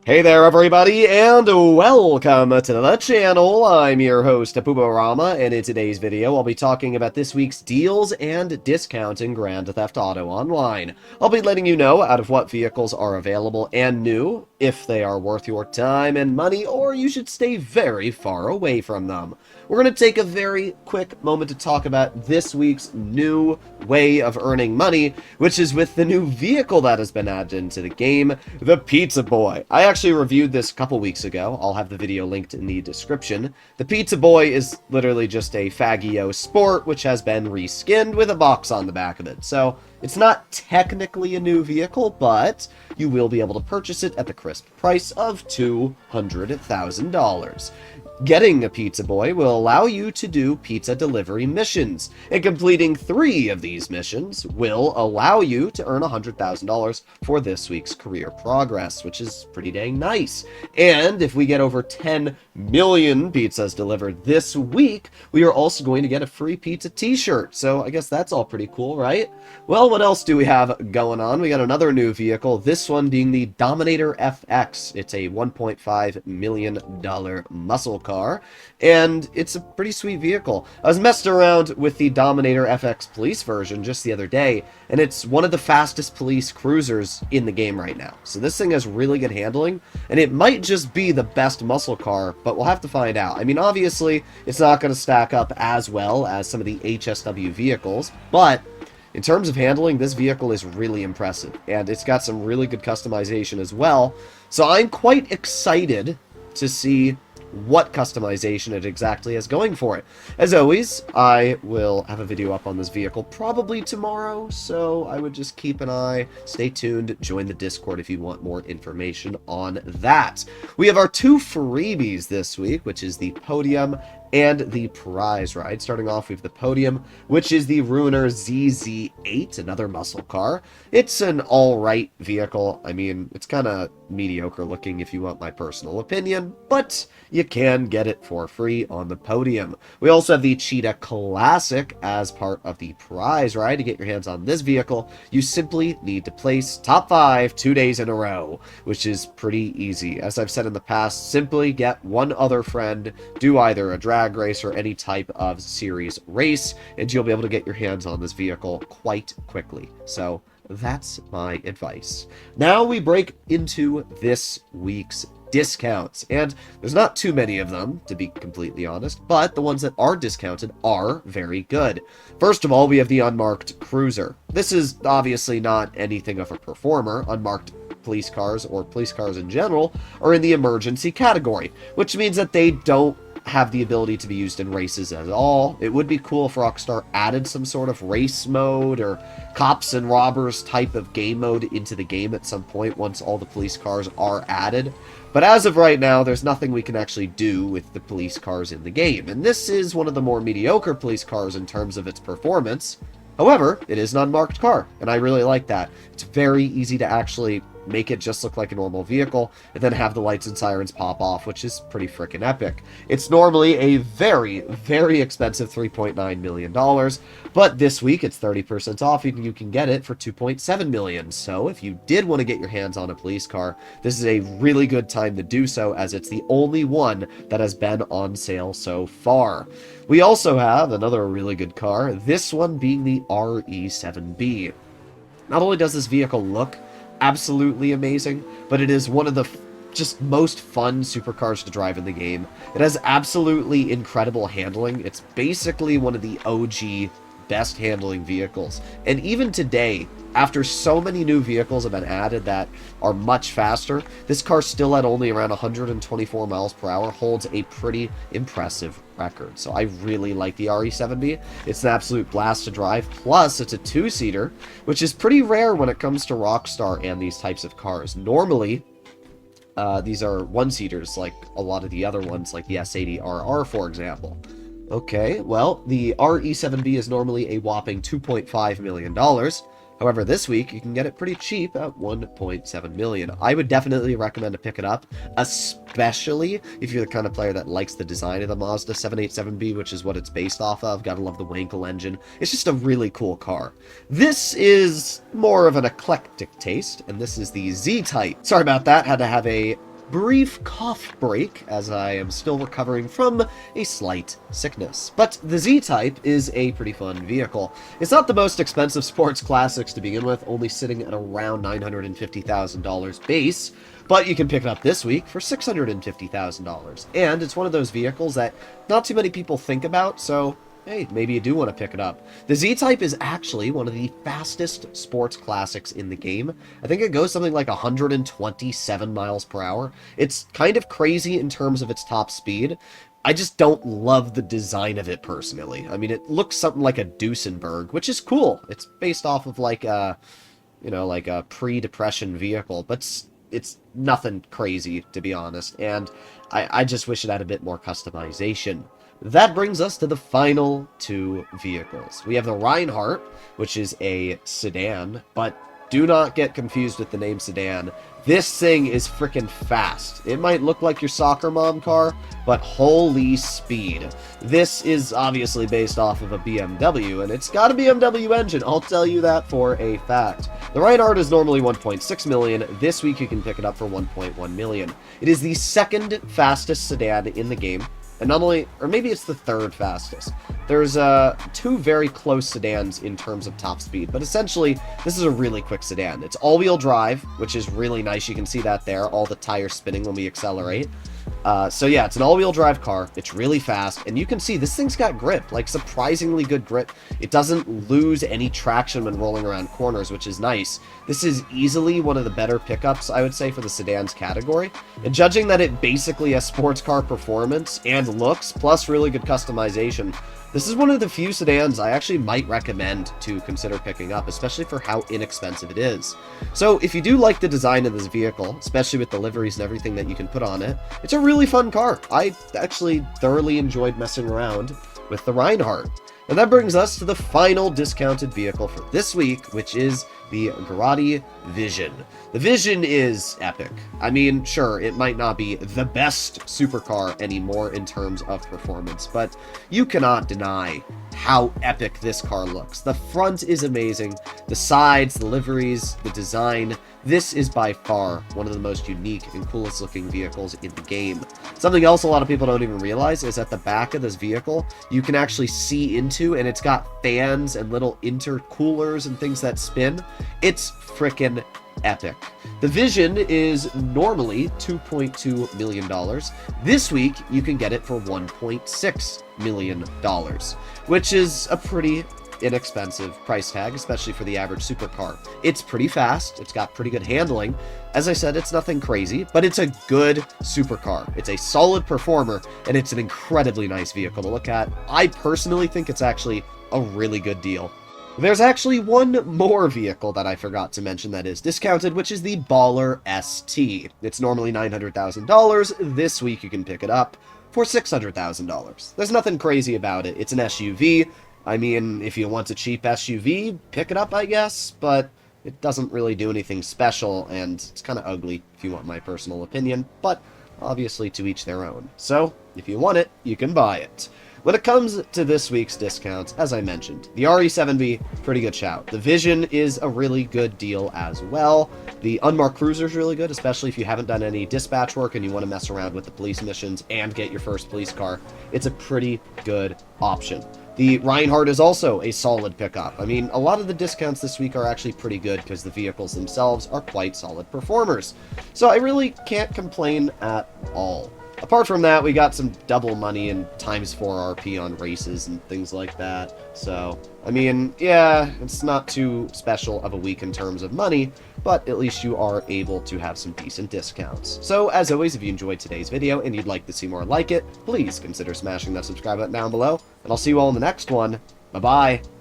Hey there, everybody, and welcome to the channel. I'm your host, Rama, and in today's video, I'll be talking about this week's deals and discounts in Grand Theft Auto Online. I'll be letting you know out of what vehicles are available and new, if they are worth your time and money, or you should stay very far away from them. We're going to take a very quick moment to talk about this week's new way of earning money, which is with the new vehicle that has been added into the game, the Pizza Boy. I actually reviewed this a couple weeks ago. I'll have the video linked in the description. The Pizza Boy is literally just a Faggio Sport, which has been reskinned with a box on the back of it. So it's not technically a new vehicle, but you will be able to purchase it at the crisp price of $200,000. Getting a Pizza Boy will allow you to do pizza delivery missions, and completing 3 of these missions will allow you to earn $100,000 for this week's career progress, which is pretty dang nice. And if we get over 10 million pizzas delivered this week, we are also going to get a free pizza t-shirt, so I guess that's all pretty cool, right? Well, what else do we have going on? We got another new vehicle, this one being the Dominator FX. It's a $1.5 million muscle car, and it's a pretty sweet vehicle. I was messing around with the Dominator FX police version just the other day, and it's one of the fastest police cruisers in the game right now. So this thing has really good handling, and it might just be the best muscle car, but we'll have to find out. I mean, obviously, it's not going to stack up as well as some of the HSW vehicles, but in terms of handling, this vehicle is really impressive, and it's got some really good customization as well. So I'm quite excited to see what customization it exactly is going for it. As always, I will have a video up on this vehicle probably tomorrow, so I would just keep an eye, stay tuned, join the Discord if you want more information on that. We have our 2 freebies this week, which is the Podium and the prize ride. Starting off with the Podium, which is the Ruiner ZZ8, another muscle car. It's an alright vehicle. I mean, it's kind of mediocre looking if you want my personal opinion, but you can get it for free on the Podium. We also have the Cheetah Classic as part of the prize ride. To get your hands on this vehicle, you simply need to place top 5 2 days in a row, which is pretty easy. As I've said in the past, simply get one other friend, do either a drag race or any type of series race, and you'll be able to get your hands on this vehicle quite quickly. So that's my advice. Now we break into this week's discounts, and there's not too many of them, to be completely honest, but the ones that are discounted are very good. First of all, we have the Unmarked Cruiser. This is obviously not anything of a performer. Unmarked police cars, or police cars in general, are in the emergency category, which means that they don't have the ability to be used in races at all. It would be cool if Rockstar added some sort of race mode or cops and robbers type of game mode into the game at some point once all the police cars are added. But as of right now, there's nothing we can actually do with the police cars in the game. And this is one of the more mediocre police cars in terms of its performance. However, it is an unmarked car, and I really like that. It's very easy to actually make it just look like a normal vehicle, and then have the lights and sirens pop off, which is pretty freaking epic. It's normally a very, very expensive $3.9 million, but this week it's 30% off, and you can get it for $2.7 million. So if you did want to get your hands on a police car, this is a really good time to do so, as it's the only one that has been on sale so far. We also have another really good car, this one being the RE7B. Not only does this vehicle look absolutely amazing, but it is one of the just most fun supercars to drive in the game. It has absolutely incredible handling. It's basically one of the OG best handling vehicles. And even today, after so many new vehicles have been added that are much faster, this car still at only around 124 miles per hour holds a pretty impressive record. So I really like the RE7B. It's an absolute blast to drive. Plus, it's a 2-seater, which is pretty rare when it comes to Rockstar and these types of cars. Normally, these are 1-seaters like a lot of the other ones, like the S80RR, for example. Okay, well, the RE7B is normally a whopping $2.5 million. However, this week, you can get it pretty cheap at $1.7 million. I would definitely recommend to pick it up, especially if you're the kind of player that likes the design of the Mazda 787B, which is what it's based off of. Gotta love the Wankel engine. It's just a really cool car. This is more of an eclectic taste, and this is the Z-Type. Sorry about that, had to have a brief cough break as I am still recovering from a slight sickness. But the Z-Type is a pretty fun vehicle. It's not the most expensive sports classics to begin with, only sitting at around $950,000 base, but you can pick it up this week for $650,000. And it's one of those vehicles that not too many people think about, so hey, maybe you do want to pick it up. The Z-Type is actually one of the fastest sports classics in the game. I think it goes something like 127 miles per hour. It's kind of crazy in terms of its top speed. I just don't love the design of it personally. I mean, it looks something like a Duesenberg, which is cool. It's based off of like a, like a pre-depression vehicle, but it's nothing crazy, to be honest. And I just wish it had a bit more customization. That brings us to the final two vehicles. We have the Reinhardt, which is a sedan, but do not get confused with the name sedan. This thing is freaking fast. It might look like your soccer mom car, but holy speed. This is obviously based off of a BMW, and it's got a BMW engine, I'll tell you that for a fact. The Reinhardt is normally 1.6 million. This week you can pick it up for 1.1 million. It is the second fastest sedan in the game. And not only, or maybe it's the third fastest. There's two very close sedans in terms of top speed, but essentially, this is a really quick sedan. It's all-wheel drive, which is really nice. You can see that there, all the tires spinning when we accelerate. So yeah, it's an all-wheel drive car. It's really fast, and you can see this thing's got grip, like surprisingly good grip. It doesn't lose any traction when rolling around corners, which is nice. This is easily one of the better pickups, I would say, for the sedans category. And judging that it basically has sports car performance and looks, plus really good customization, this is one of the few sedans I actually might recommend to consider picking up, especially for how inexpensive it is. So if you do like the design of this vehicle, especially with the liveries and everything that you can put on it, it's a really fun car. I actually thoroughly enjoyed messing around with the Reinhardt. And that brings us to the final discounted vehicle for this week, which is the Grotti Vision. The Vision is epic. I mean, sure, it might not be the best supercar anymore in terms of performance, but you cannot deny how epic this car looks. The front is amazing, the sides, the liveries, the design. This is by far one of the most unique and coolest looking vehicles in the game. Something else a lot of people don't even realize is at the back of this vehicle, you can actually see into, and it's got fans and little intercoolers and things that spin. It's frickin' epic. The Vision is normally $2.2 million. This week, you can get it for $1.6 million, which is a pretty inexpensive price tag, especially for the average supercar. It's pretty fast, it's got pretty good handling. As I said, it's nothing crazy, but it's a good supercar. It's a solid performer, and it's an incredibly nice vehicle to look at. I personally think it's actually a really good deal. There's actually one more vehicle that I forgot to mention that is discounted, which is the Baller ST. It's normally $900,000. This week you can pick it up for $600,000. There's nothing crazy about it. It's an SUV. I mean, if you want a cheap SUV, pick it up, I guess, but it doesn't really do anything special, and it's kind of ugly, if you want my personal opinion, but obviously to each their own. So, if you want it, you can buy it. When it comes to this week's discounts, as I mentioned, the RE7B, pretty good shout. The Vision is a really good deal as well. The Unmarked Cruiser is really good, especially if you haven't done any dispatch work and you want to mess around with the police missions and get your first police car. It's a pretty good option. The Reinhardt is also a solid pickup. I mean, a lot of the discounts this week are actually pretty good because the vehicles themselves are quite solid performers. So I really can't complain at all. Apart from that, we got some double money and ×4 RP on races and things like that. So, I mean, yeah, it's not too special of a week in terms of money, but at least you are able to have some decent discounts. So, as always, if you enjoyed today's video and you'd like to see more like it, please consider smashing that subscribe button down below, and I'll see you all in the next one. Bye-bye!